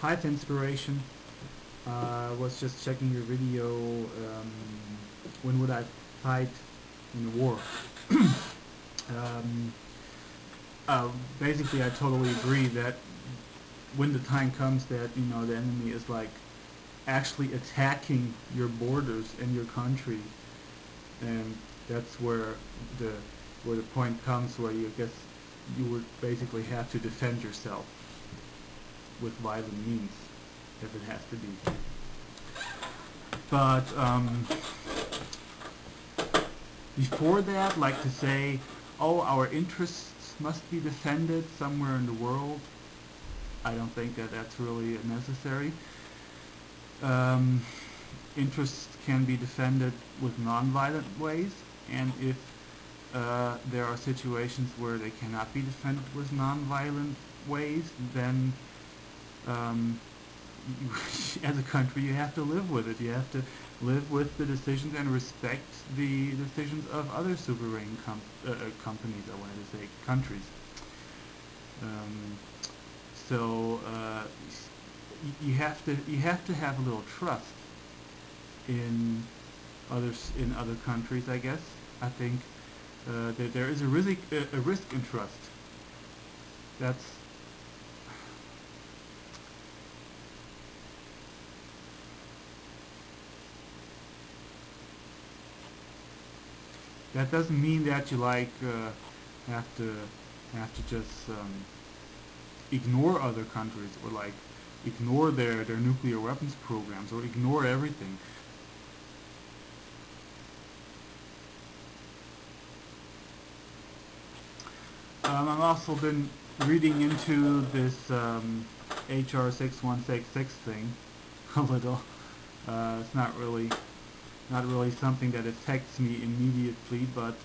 Python inspiration. Was just checking your video. When would I fight in the war? um, Basically, I totally agree that when the time comes that the enemy is like actually attacking your borders and your country, and that's the where the point comes where you guess you would basically have to defend yourself with violent means if it has to be. But before that, like to say, oh, our interests must be defended somewhere in the world, I don't think that that's really necessary. Interests can be defended with non-violent ways, and if there are situations where they cannot be defended with non-violent ways, then as a country you have to live with it. You have to live with the decisions and respect the decisions of other sovereign companies, I wanted to say countries. So you have to have a little trust in other countries, I guess. I think that there is a risk in trust. That doesn't mean that you have to just ignore other countries, or like ignore their nuclear weapons programs, or ignore everything. I've also been reading into this HR 6166 thing a little. It's not really something that affects me immediately, but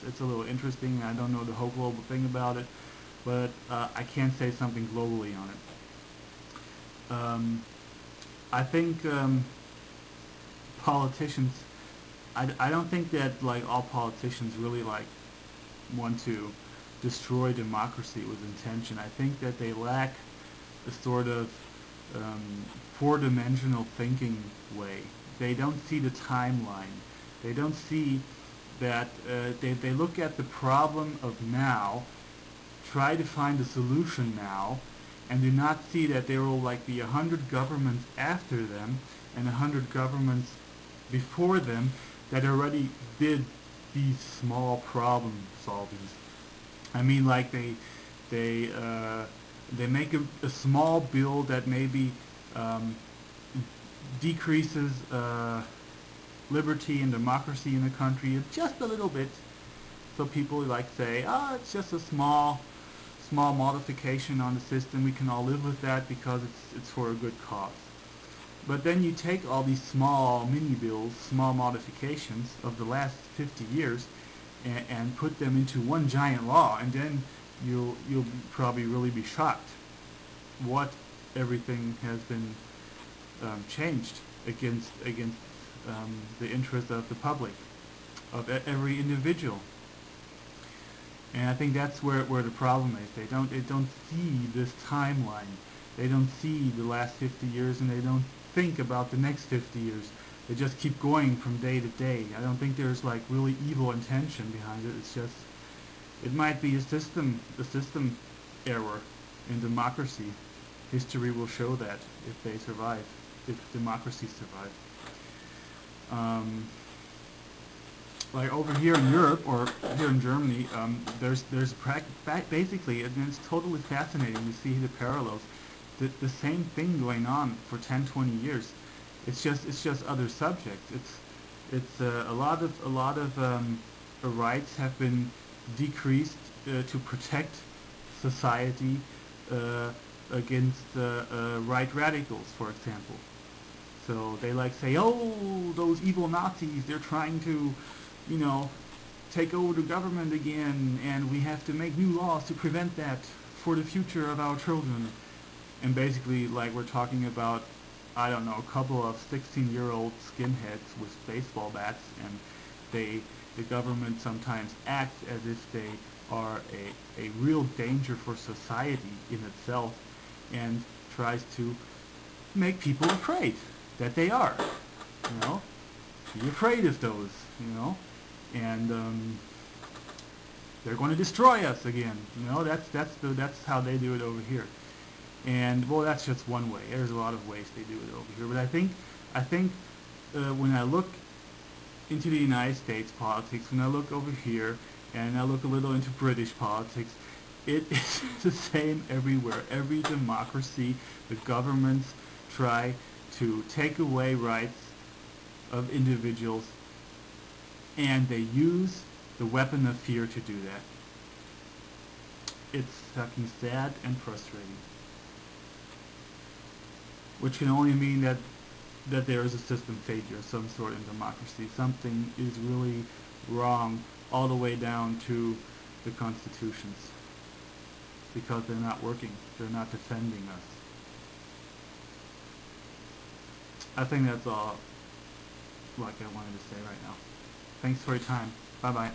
it's a little interesting. I don't know the whole global thing about it, but I can say something globally on it. I think politicians. I don't think that like all politicians really like want to destroy democracy with intention. I think that they lack a sort of four-dimensional thinking way. They don't see the timeline. They don't see that they look at the problem of now, try to find a solution now, and do not see that there will like be 100 governments after them and 100 governments before them that already did these small problem solvings. I mean, like they make a small bill that maybe decreases liberty and democracy in the country just a little bit. So people like say, oh, it's just a small modification on the system. We can all live with that because it's for a good cause. But then you take all these small mini bills, small modifications of the last 50 years, and put them into one giant law, and then you'll probably really be shocked what everything has been changed against the interest of the public, of every individual. And I think that's where the problem is. They don't see this timeline. They don't see the last 50 years, and they don't think about the next 50 years. They just keep going from day to day. I don't think there's like really evil intention behind it. It's just, it might be a system error in democracy. History will show that if they survive, if democracies survive. Like over here in Europe or here in Germany, there's basically, and it's totally fascinating to see the parallels. The same thing going on for 10, 20 years. It's just other subjects. It's a lot of rights have been decreased to protect society against right radicals, for example. So they like say, oh, those evil Nazis, they're trying to, take over the government again, and we have to make new laws to prevent that for the future of our children. And basically, like, we're talking about, I don't know, a couple of 16-year-old skinheads with baseball bats, and the government sometimes acts as if they are a real danger for society in itself, and tries to make people afraid that they are, you know, be afraid of those, you know, and they're going to destroy us again, you know. That's how they do it over here. And well, that's just one way. There's a lot of ways they do it over here, but I think when I look into the United States politics, when I look over here and I look a little into British politics, it is the same everywhere. Every democracy, the governments try to take away rights of individuals, and they use the weapon of fear to do that. It's fucking sad and frustrating. Which can only mean that there is a system failure of some sort in democracy. Something is really wrong all the way down to the constitutions, because they're not working. They're not defending us. I think that's all like I wanted to say right now. Thanks for your time. Bye-bye.